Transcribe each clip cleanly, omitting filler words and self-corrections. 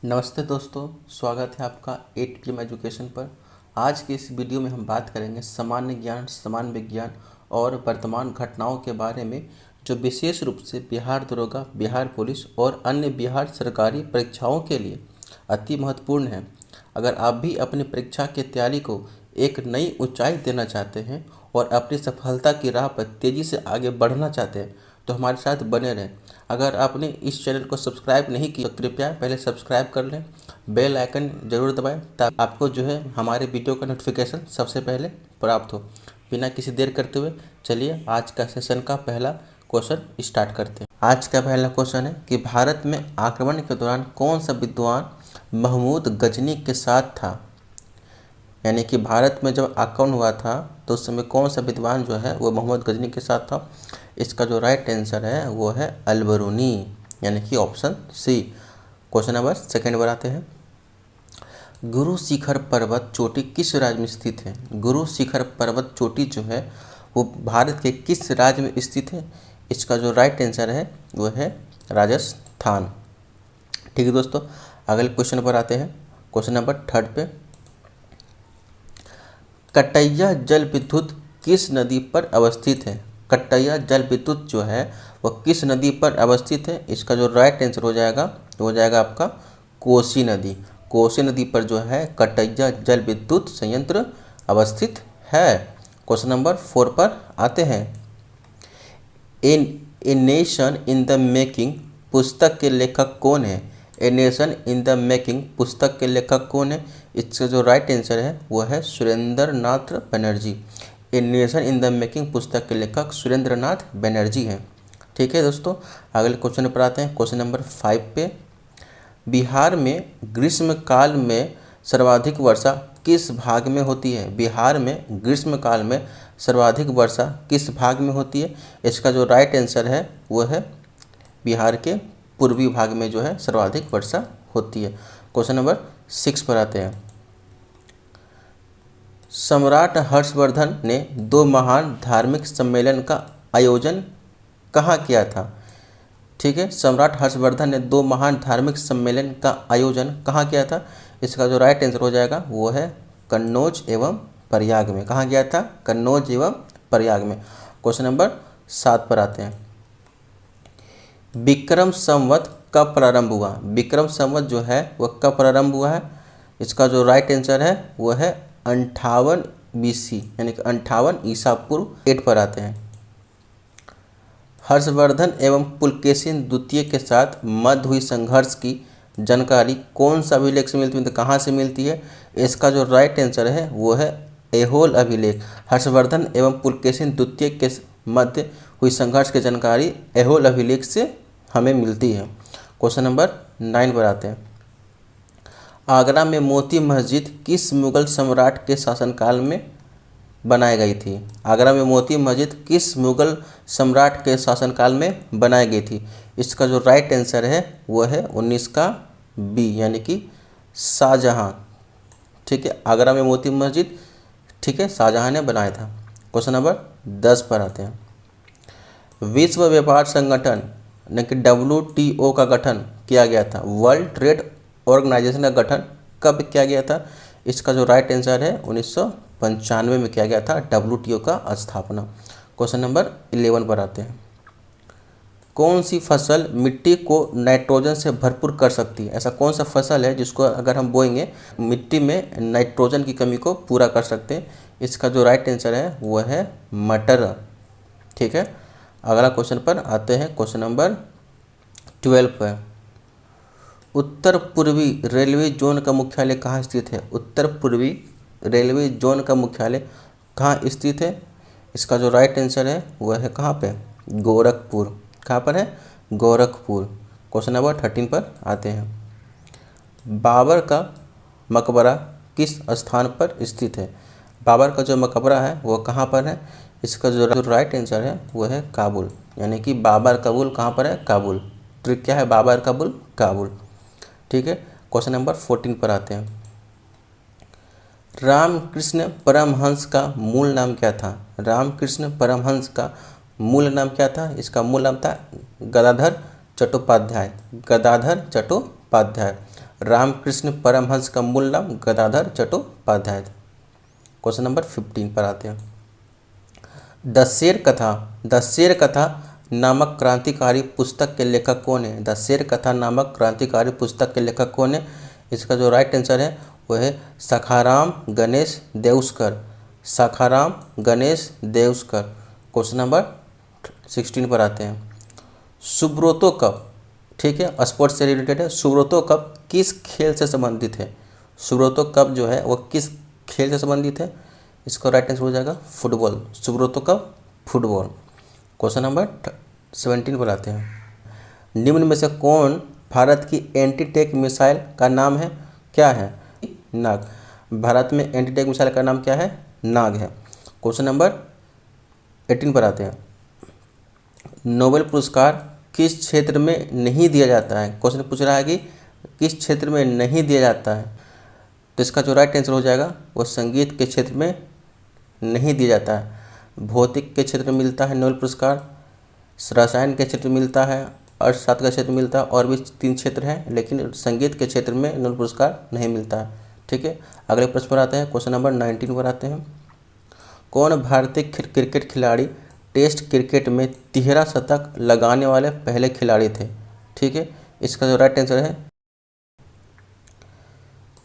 नमस्ते दोस्तों, स्वागत है आपका 8PM एजुकेशन पर। आज की इस वीडियो में हम बात करेंगे सामान्य ज्ञान, सामान्य विज्ञान और वर्तमान घटनाओं के बारे में, जो विशेष रूप से बिहार दरोगा, बिहार पुलिस और अन्य बिहार सरकारी परीक्षाओं के लिए अति महत्वपूर्ण है। अगर आप भी अपनी परीक्षा की तैयारी को एक नई ऊंचाई देना चाहते हैं और अपनी सफलता की राह पर तेज़ी से आगे बढ़ना चाहते हैं तो हमारे साथ बने रहें। अगर आपने इस चैनल को सब्सक्राइब नहीं किया तो कृपया पहले सब्सक्राइब कर लें, बेल आइकन जरूर दबाएं ताकि आपको जो है हमारे वीडियो का नोटिफिकेशन सबसे पहले प्राप्त हो। बिना किसी देर करते हुए चलिए आज का सेशन का पहला क्वेश्चन स्टार्ट करते हैं। आज का पहला क्वेश्चन है कि भारत में आक्रमण के दौरान कौन सा विद्वान महमूद गजनी के साथ था। यानी कि भारत में जब आक्रमण हुआ था तो उस समय कौन सा विद्वान जो है वो मोहम्मद गजनी के साथ था। इसका जो राइट आंसर है वो है अलबरूनी, यानी कि option C. Question number second पर आते हैं। गुरु शिखर पर्वत चोटी किस राज्य में स्थित है। गुरु शिखर पर्वत चोटी जो है वो भारत के किस राज्य में स्थित है। इसका जो राइट आंसर है वो है राजस्थान। ठीक है दोस्तों, अगले क्वेश्चन पर आते हैं। क्वेश्चन नंबर थर्ड पे, कटैया जल विद्युत किस नदी पर अवस्थित है। कटैया जल विद्युत जो है वह किस नदी पर अवस्थित है। इसका जो राइट आंसर हो जाएगा तो हो जाएगा आपका कोसी नदी। कोसी नदी पर जो है कटैया जल विद्युत संयंत्र अवस्थित है। क्वेश्चन नंबर 4 पर आते हैं। ए नेशन इन द मेकिंग पुस्तक के लेखक कौन है। ए नेशन इन द मेकिंग पुस्तक के लेखक कौन है। इसका जो राइट आंसर है वो है Surendra Nath Banerjee. A nation in the making पुस्तक के लेखक सुरेंद्र नाथ बनर्जी हैं। ठीक है दोस्तों, अगले क्वेश्चन पर आते हैं। क्वेश्चन नंबर 5 पे, बिहार में ग्रीष्म काल में सर्वाधिक वर्षा किस भाग में होती है। बिहार में ग्रीष्म काल में सर्वाधिक वर्षा किस भाग में होती है। इसका जो राइट आंसर है वो है बिहार के पूर्वी भाग में जो है सर्वाधिक वर्षा होती है। क्वेश्चन नंबर 6 पर आते हैं। सम्राट हर्षवर्धन ने 2 महान धार्मिक सम्मेलन का आयोजन कहाँ किया था। ठीक है, सम्राट हर्षवर्धन ने 2 महान धार्मिक सम्मेलन का आयोजन कहाँ किया था। इसका जो राइट आंसर हो जाएगा वो है कन्नौज एवं प्रयाग में। कहाँ गया था, कन्नौज एवं प्रयाग में। क्वेश्चन नंबर 7 पर आते हैं। विक्रम संवत कब प्रारंभ हुआ। विक्रम संवत जो है वह कब प्रारंभ हुआ है। इसका जो राइट आंसर है वो है 58 BC, यानी कि 58 ईसा पूर्व। 8 पर आते हैं। हर्षवर्धन एवं पुलकेशिन द्वितीय के साथ मध्य हुई संघर्ष की जानकारी कौन सा अभिलेख से मिलती है, तो कहाँ से मिलती है। इसका जो राइट आंसर है वो है ऐहोल अभिलेख। हर्षवर्धन एवं पुलकेशिन द्वितीय के मध्य हुई संघर्ष की जानकारी ऐहोल अभिलेख से हमें मिलती है। क्वेश्चन नंबर 9 पर आते हैं। आगरा में मोती मस्जिद किस मुगल सम्राट के शासनकाल में बनाई गई थी। आगरा में मोती मस्जिद किस मुगल सम्राट के शासनकाल में बनाई गई थी। इसका जो राइट आंसर है वो है 19 का बी, यानी कि शाहजहां। ठीक है, आगरा में मोती मस्जिद ठीक है शाहजहां ने बनाया था। क्वेश्चन नंबर 10 पर आते हैं। विश्व व्यापार संगठन यानी कि WTO का गठन किया गया था। वर्ल्ड ट्रेड ऑर्गेनाइजेशन का गठन कब किया गया था। इसका जो राइट आंसर है 1995 में किया गया था WTO का स्थापना। क्वेश्चन नंबर 11 पर आते हैं। कौन सी फसल मिट्टी को नाइट्रोजन से भरपूर कर सकती है। ऐसा कौन सा फसल है जिसको अगर हम बोएंगे मिट्टी में नाइट्रोजन की कमी को पूरा कर सकते हैं। इसका जो राइट आंसर है वो है मटर। ठीक है, अगला क्वेश्चन पर आते हैं। क्वेश्चन नंबर 12 पर, उत्तर पूर्वी रेलवे जोन का मुख्यालय कहाँ स्थित है। उत्तर पूर्वी रेलवे जोन का मुख्यालय कहाँ स्थित है। इसका जो राइट आंसर है वह है कहाँ पे, गोरखपुर। कहाँ पर है, गोरखपुर। क्वेश्चन नंबर 13 पर आते हैं। बाबर का मकबरा किस स्थान पर स्थित है। बाबर का जो मकबरा है वो कहाँ पर है। इसका जो राइट आंसर है वो है काबुल, यानी कि बाबर काबुल कहाँ पर है, काबुल। ट्रिक क्या है, बाबर काबुल काबुल। ठीक है, क्वेश्चन नंबर 14 पर आते हैं। रामकृष्ण परमहंस का मूल नाम क्या था। रामकृष्ण परमहंस का मूल नाम क्या था। इसका मूल नाम था गदाधर चट्टोपाध्याय। गदाधर चट्टोपाध्याय। रामकृष्ण परमहंस का मूल नाम गदाधर चट्टोपाध्याय। क्वेश्चन नंबर 15 पर आते हैं। द शेर कथा नामक क्रांतिकारी पुस्तक के लेखक कौन है? द शेर कथा नामक क्रांतिकारी पुस्तक के लेखक कौन है? इसका जो राइट आंसर है वो है सखाराम गणेश देउस्कर। सखाराम गणेश देउस्कर। क्वेश्चन नंबर 16 पर आते हैं। सुब्रतो कप, ठीक है, स्पोर्ट्स से रिलेटेड है। सुब्रतो कप किस खेल से संबंधित है? सुब्रतो कप जो है वो किस खेल से संबंधित है? इसका राइट आंसर हो जाएगा football. Subroto cup football. Question number 17 पर आते हैं। निम्न में से कौन भारत की एंटी टैंक मिसाइल का नाम है? क्या है? नाग। भारत में एंटी टैंक मिसाइल का नाम क्या है? नाग है। क्वेश्चन नंबर 18 पर आते हैं। नोबेल पुरस्कार किस क्षेत्र में नहीं दिया जाता है? क्वेश्चन पूछ रहा है कि किस क्षेत्र में नहीं दिया जाता है, तो इसका जो राइट आंसर हो जाएगा वो संगीत के क्षेत्र में नहीं दिया जाता है। भौतिक के क्षेत्र में मिलता है नोबेल पुरस्कार, रसायन के क्षेत्र में मिलता है, अर्थशास्त्र का क्षेत्र में मिलता है, और भी 3 क्षेत्र हैं, लेकिन संगीत के क्षेत्र में नोबेल पुरस्कार नहीं मिलता है। ठीक है, अगले प्रश्न पर आते हैं। क्वेश्चन नंबर 19 पर आते हैं। कौन भारतीय क्रिकेट खिलाड़ी टेस्ट क्रिकेट में 13 शतक लगाने वाले पहले खिलाड़ी थे? ठीक है, इसका जो राइट आंसर है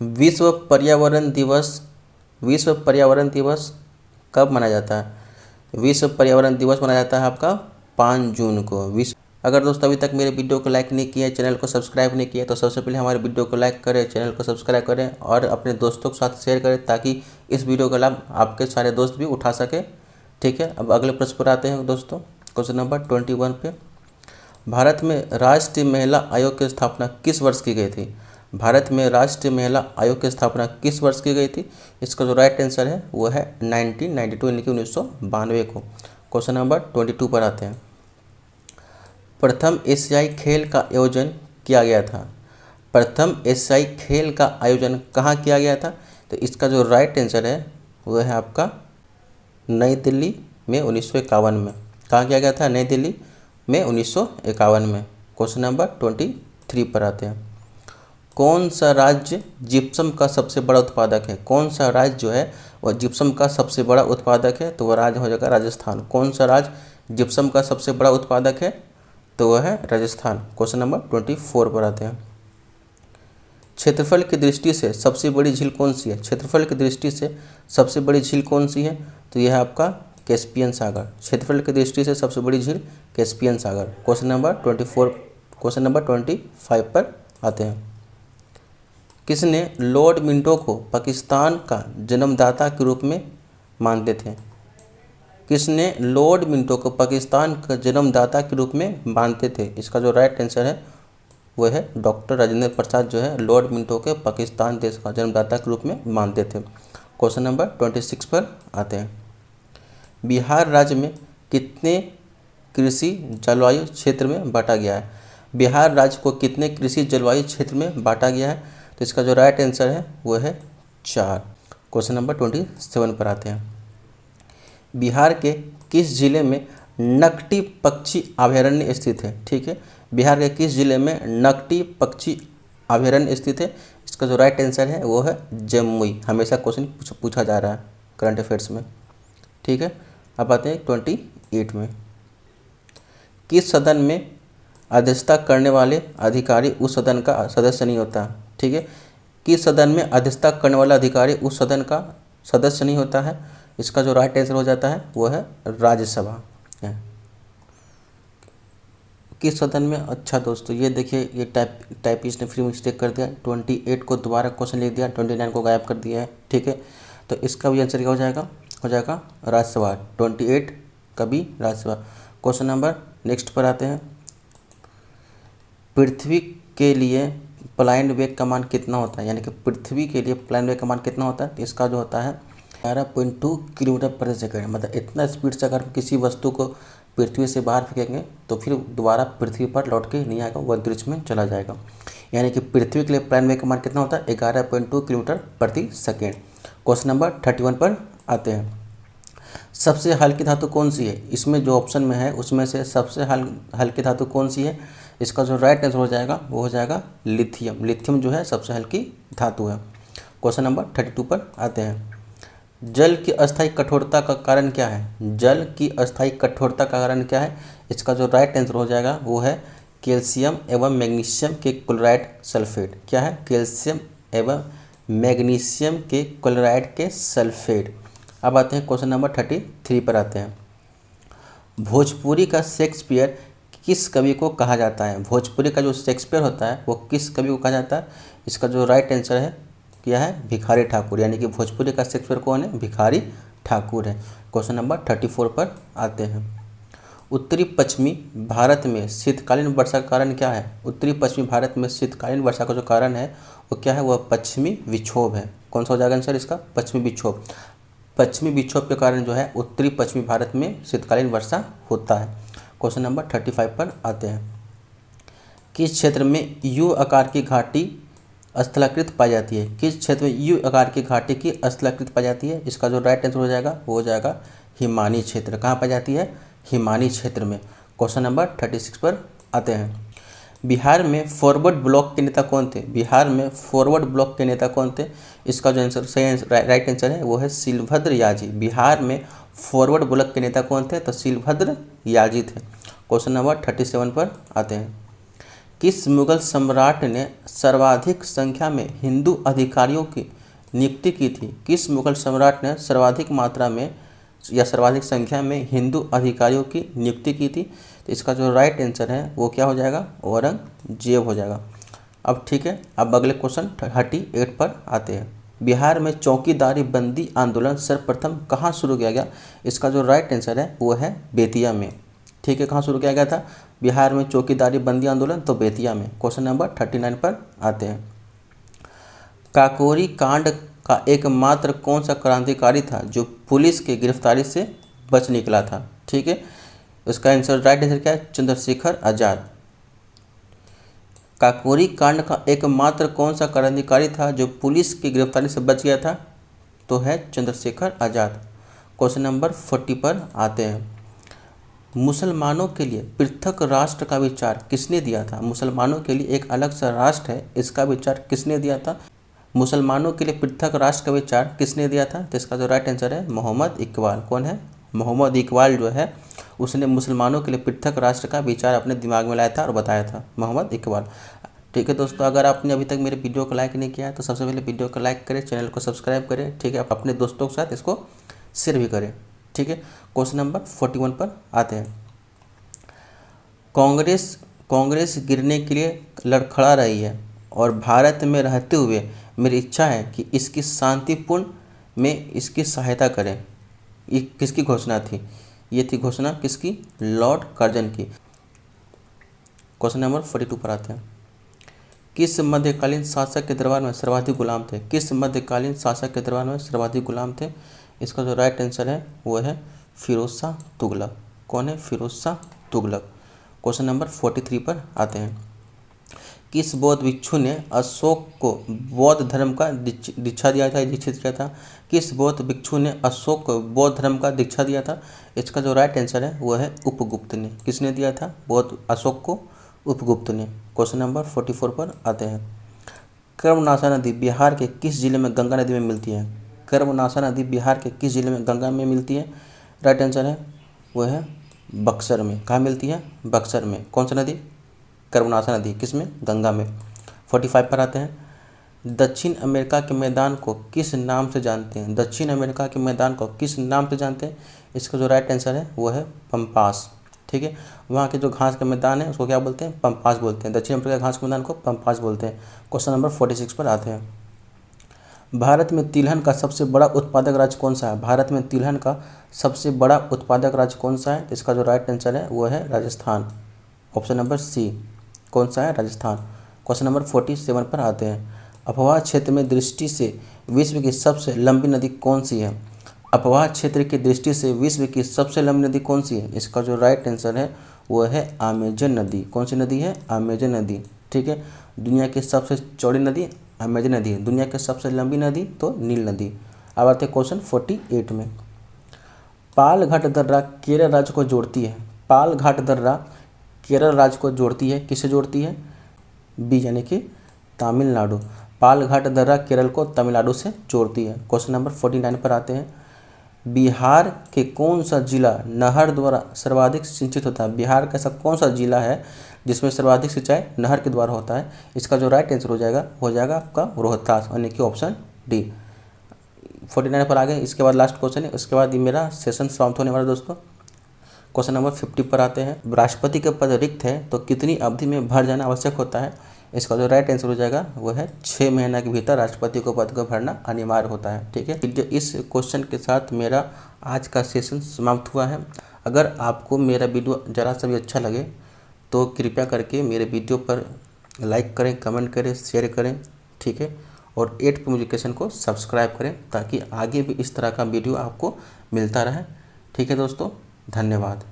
विश्व पर्यावरण दिवस कब मनाया जाता है? विश्व पर्यावरण दिवस मनाया जाता है आपका 5 जून को। अगर दोस्तों अभी तक मेरे वीडियो को लाइक नहीं किया, चैनल को सब्सक्राइब नहीं किया, तो सबसे पहले हमारे वीडियो को लाइक करें, चैनल को सब्सक्राइब करें और अपने दोस्तों के साथ शेयर करें, ताकि इस वीडियो का लाभ आपके सारे दोस्त भी उठा सके। ठीक है, अब अगले प्रश्न पर आते हैं दोस्तों। क्वेश्चन नंबर 21 पे। भारत में राष्ट्रीय महिला आयोग की स्थापना किस वर्ष की गई थी? भारत में राष्ट्रीय महिला आयोग की स्थापना किस वर्ष की गई थी? इसका जो राइट आंसर है वो है 1992 यानी कि 1992 को। क्वेश्चन नंबर 22 पर आते हैं। प्रथम एशियाई खेल का आयोजन किया गया था। प्रथम एशियाई खेल का आयोजन कहाँ किया गया था? तो इसका जो राइट आंसर है वो है आपका नई दिल्ली में 1951 में। कहाँ किया गया था? नई दिल्ली में 1951 में। क्वेश्चन नंबर 23 पर आते हैं। कौन सा राज्य जिप्सम का सबसे बड़ा उत्पादक है? कौन सा राज्य जो है वह जिप्सम का सबसे बड़ा उत्पादक है? तो वह राज्य हो जाएगा राजस्थान। कौन सा राज्य जिप्सम का सबसे बड़ा उत्पादक है? तो वह है राजस्थान। क्वेश्चन नंबर 24 पर आते हैं। क्षेत्रफल की दृष्टि से सबसे बड़ी झील कौन सी है? क्षेत्रफल की दृष्टि से सबसे बड़ी झील कौन सी है? तो यह है आपका कैस्पियन सागर। क्षेत्रफल की दृष्टि से सबसे बड़ी झील कैस्पियन सागर। क्वेश्चन नंबर 25 पर आते हैं। किसने लॉर्ड मिंटो को पाकिस्तान का जन्मदाता के रूप में मानते थे? किसने लॉर्ड मिंटो को पाकिस्तान का जन्मदाता के रूप में मानते थे? इसका जो राइट आंसर है वह है डॉक्टर राजेंद्र प्रसाद जो है लॉर्ड मिंटो के पाकिस्तान देश का जन्मदाता के रूप में मानते थे। क्वेश्चन नंबर 26 पर आते हैं। बिहार राज्य में कितने कृषि जलवायु क्षेत्र में बांटा गया है? बिहार राज्य को कितने कृषि जलवायु क्षेत्र में बांटा गया है? तो इसका जो राइट आंसर है वो है 4। क्वेश्चन नंबर 27 पर आते हैं। बिहार के किस जिले में नकटी पक्षी अभयारण्य स्थित है? ठीक है, बिहार के किस जिले में नकटी पक्षी अभयारण्य स्थित है? इसका जो राइट आंसर है वो है जमुई। हमेशा क्वेश्चन पूछा जा रहा है करंट अफेयर्स में। ठीक है, अब आते हैं 28 में। किस सदन में अध्यक्षता करने वाले अधिकारी उस सदन का सदस्य नहीं होता? ठीक है, किस सदन में अध्यक्षता करने वाला अधिकारी उस सदन का सदस्य नहीं होता है? इसका जो राइट आंसर हो जाता है वो है राज्यसभा। किस सदन में? अच्छा दोस्तों ये देखिए, ये टाइपिस्ट ने फिर मिस्टेक कर दिया। 28 को दोबारा क्वेश्चन लिख दिया, 29 को गायब कर दिया है। ठीक है, तो इसका भी आंसर क्या हो जाएगा? हो जाएगा राज्यसभा। 28 कभी राज्यसभा। क्वेश्चन नंबर नेक्स्ट पर आते हैं। पृथ्वी के लिए प्लाइंड वेग का मान कितना होता है? यानी कि पृथ्वी के लिए प्लाइंड वेग का मान कितना होता है? तो इसका जो होता है 11.2 किलोमीटर पर सेकेंड। मतलब इतना स्पीड से अगर किसी वस्तु को पृथ्वी से बाहर फेंकेंगे तो फिर दोबारा पृथ्वी पर लौट के नहीं आएगा, वो अंतरिक्ष में चला जाएगा। यानी कि पृथ्वी के लिए प्लाइंड वेग का मान कितना होता है? 11.2 किलोमीटर प्रति सेकेंड। क्वेश्चन नंबर 31 पर आते हैं। सबसे हल्की धातु कौन सी है? इसमें जो ऑप्शन में है उसमें से सबसे हल्की धातु कौन सी है? इसका जो राइट आंसर हो जाएगा वो हो जाएगा लिथियम। लिथियम जो है सबसे हल्की धातु है। क्वेश्चन नंबर 32 पर आते हैं। जल की अस्थायी कठोरता का कारण क्या है? जल की अस्थायी कठोरता का कारण क्या है? इसका जो राइट आंसर हो जाएगा वो है कैल्शियम एवं मैग्नीशियम के क्लोराइड सल्फेट। क्या है? कैल्शियम एवं मैग्नीशियम के क्लोराइड के सल्फेट। अब आते हैं क्वेश्चन नंबर 33 पर आते हैं। भोजपुरी का शेक्सपियर किस कवि को कहा जाता है? भोजपुरी का जो शेक्सपियर होता है वो किस कवि को कहा जाता है? इसका जो राइट आंसर है क्या है? भिखारी ठाकुर। यानी कि भोजपुरी का शेक्सपियर कौन है? भिखारी ठाकुर है। क्वेश्चन नंबर 34 पर आते हैं। उत्तरी पश्चिमी भारत में शीतकालीन वर्षा का कारण क्या है? उत्तरी पश्चिमी भारत में शीतकालीन वर्षा का जो कारण है वो क्या है? वह पश्चिमी विक्षोभ है। कौन सा हो जाएगा आंसर इसका? पश्चिमी विक्षोभ। पश्चिमी विक्षोभ के कारण जो है उत्तरी पश्चिमी भारत में शीतकालीन वर्षा होता है। क्वेश्चन नंबर 35 पर आते हैं। किस क्षेत्र में यू आकार की घाटी स्थलाकृत पाई जाती है? किस क्षेत्र में यू आकार की घाटी की स्थलाकृत पाई जाती है? इसका जो राइट आंसर हो जाएगा वो हो जाएगा हिमानी क्षेत्र। कहाँ पाई जाती है? हिमानी क्षेत्र में। क्वेश्चन नंबर 36 पर आते हैं। बिहार में फॉरवर्ड ब्लॉक के नेता कौन थे? बिहार में फॉरवर्ड ब्लॉक के नेता कौन थे? इसका जो आंसर सही राइट आंसर है वो है शिलभद्र याजी। बिहार में फॉरवर्ड ब्लॉक के नेता कौन थे? तो शिलभद्र याजी थे। क्वेश्चन नंबर 37 पर आते हैं। किस मुगल सम्राट ने सर्वाधिक संख्या में हिंदू अधिकारियों की नियुक्ति की थी? किस मुगल सम्राट ने सर्वाधिक मात्रा में या सर्वाधिक संख्या में हिंदू अधिकारियों की नियुक्ति की थी? तो इसका जो राइट आंसर है वो क्या हो जाएगा? औरंगजेब हो जाएगा। अब ठीक है, अब अगले क्वेश्चन 38 पर आते हैं। बिहार में चौकीदारी बंदी आंदोलन सर्वप्रथम कहाँ शुरू किया गया? इसका जो राइट आंसर है वो है बेतिया में। ठीक है, कहाँ शुरू किया गया था बिहार में चौकीदारी बंदी आंदोलन? तो बेतिया में। क्वेश्चन नंबर 39 पर आते हैं। काकोरी कांड का एकमात्र कौन सा क्रांतिकारी था जो पुलिस की गिरफ्तारी से बच निकला था? ठीक है, उसका आंसर राइट आंसर क्या है? चंद्रशेखर आजाद। काकोरी कांड का एकमात्र कौन सा क्रांतिकारी था जो पुलिस की गिरफ्तारी से बच गया था? तो है चंद्रशेखर आजाद। क्वेश्चन नंबर 40 पर आते हैं। मुसलमानों के लिए पृथक राष्ट्र का विचार किसने दिया था? मुसलमानों के लिए एक अलग सा राष्ट्र है, इसका विचार किसने दिया था? मुसलमानों के लिए पृथक राष्ट्र का विचार किसने दिया था? तो इसका जो राइट आंसर है मोहम्मद इकबाल। कौन है? मोहम्मद इकबाल जो है उसने मुसलमानों के लिए पृथक राष्ट्र का विचार अपने दिमाग में लाया था और बताया था, मोहम्मद इकबाल। ठीक है दोस्तों, अगर आपने अभी तक मेरे वीडियो को लाइक नहीं किया है तो सबसे पहले वीडियो को लाइक करें, चैनल को सब्सक्राइब करें। ठीक है, आप अपने दोस्तों के साथ इसको शेयर भी करें। ठीक है, क्वेश्चन नंबर 41 पर आते हैं। कांग्रेस गिरने के लिए लड़खड़ा रही है और भारत में रहते हुए मेरी इच्छा है कि इसकी शांतिपूर्ण में इसकी सहायता करें। ये किसकी घोषणा थी? ये थी घोषणा किसकी? लॉर्ड कर्जन की। क्वेश्चन नंबर 42 पर आते हैं। किस मध्यकालीन शासक के दरबार में सर्वाधिक गुलाम थे? किस मध्यकालीन शासक के दरबार में सर्वाधिक गुलाम थे? इसका जो राइट आंसर है वो है फिरोज शाह तुगलक। कौन है? फिरोज शाह तुगलक। क्वेश्चन नंबर 43 पर आते हैं। किस बौद्ध भिक्षु ने अशोक को बौद्ध धर्म का दीक्षा दिया था, दीक्षित किया था? किस बौद्ध भिक्षु ने अशोक को बौद्ध धर्म का दीक्षा दिया था? इसका जो राइट आंसर है वो है उपगुप्त ने। किसने दिया था बौद्ध अशोक को? उपगुप्त ने। क्वेश्चन नंबर 44 पर आते हैं। कर्मनाशा नदी बिहार के किस जिले में गंगा नदी में मिलती है? कर्मनाशा नदी बिहार के किस जिले में गंगा में मिलती है? राइट आंसर है वो है बक्सर में। कहाँ मिलती है? बक्सर में। कौन सा नदी? कर्मनाशा नदी। किसमें? गंगा में। 45 पर आते हैं। दक्षिण अमेरिका के मैदान को किस नाम से जानते हैं? दक्षिण अमेरिका के मैदान को किस नाम से जानते हैं? इसका जो राइट आंसर है वो है पम्पास। ठीक है, वहाँ के जो घास का मैदान है उसको क्या बोलते हैं? पम्पास बोलते हैं। दक्षिण अमेरिका घास के मैदान को पम्पास बोलते हैं। क्वेश्चन नंबर 46 पर आते हैं। भारत में तिलहन का सबसे बड़ा उत्पादक राज्य कौन सा है? भारत में तिलहन का सबसे बड़ा उत्पादक राज्य कौन सा है? इसका जो राइट आंसर है वो है राजस्थान। Option number C. कौन सा है? राजस्थान। क्वेश्चन नंबर 47 पर आते हैं। अफवाह क्षेत्र में दृष्टि से विश्व की सबसे लंबी नदी कौन सी है? अफवाह क्षेत्र की दृष्टि से विश्व की सबसे लंबी नदी कौन सी है? इसका जो राइट आंसर है वो है अमेजन नदी। कौन सी नदी है? अमेजन नदी। ठीक है, दुनिया की सबसे चौड़ी नदी अमेजन नदी है। दुनिया की सबसे लंबी नदी तो नील नदी। अब आते हैं क्वेश्चन 48 में। पालघाट दर्रा केरल राज्य को जोड़ती है। पालघाट दर्रा केरल राज्य को जोड़ती है, किससे जोड़ती है? बी यानी कि तमिलनाडु। पालघाट दर्रा केरल को तमिलनाडु से जोड़ती है। क्वेश्चन नंबर 49 पर आते हैं। बिहार के कौन सा जिला नहर द्वारा सर्वाधिक सिंचित होता है? बिहार का ऐसा कौन सा जिला है जिसमें सर्वाधिक सिंचाई नहर के द्वारा होता है? इसका जो राइट आंसर हो जाएगा आपका रोहतास, यानी कि ऑप्शन डी। 49 पर आ गए। इसके बाद लास्ट क्वेश्चन है, उसके बाद ये मेरा सेशन समाप्त होने वाला है दोस्तों। क्वेश्चन नंबर 50 पर आते हैं। राष्ट्रपति का पद रिक्त है तो कितनी अवधि में भर जाना आवश्यक होता है? इसका जो राइट आंसर हो जाएगा वो है 6 महीने के भीतर राष्ट्रपति को पद को भरना अनिवार्य होता है। ठीक है, इस क्वेश्चन के साथ मेरा आज का सेशन समाप्त हुआ है। अगर आपको मेरा वीडियो ज़रा सा भी अच्छा लगे तो कृपया करके मेरे वीडियो पर लाइक करें, कमेंट करें, शेयर करें। ठीक है, और 8 कम्युनिकेशन को सब्सक्राइब करें ताकि आगे भी इस तरह का वीडियो आपको मिलता रहे। ठीक है दोस्तों, धन्यवाद।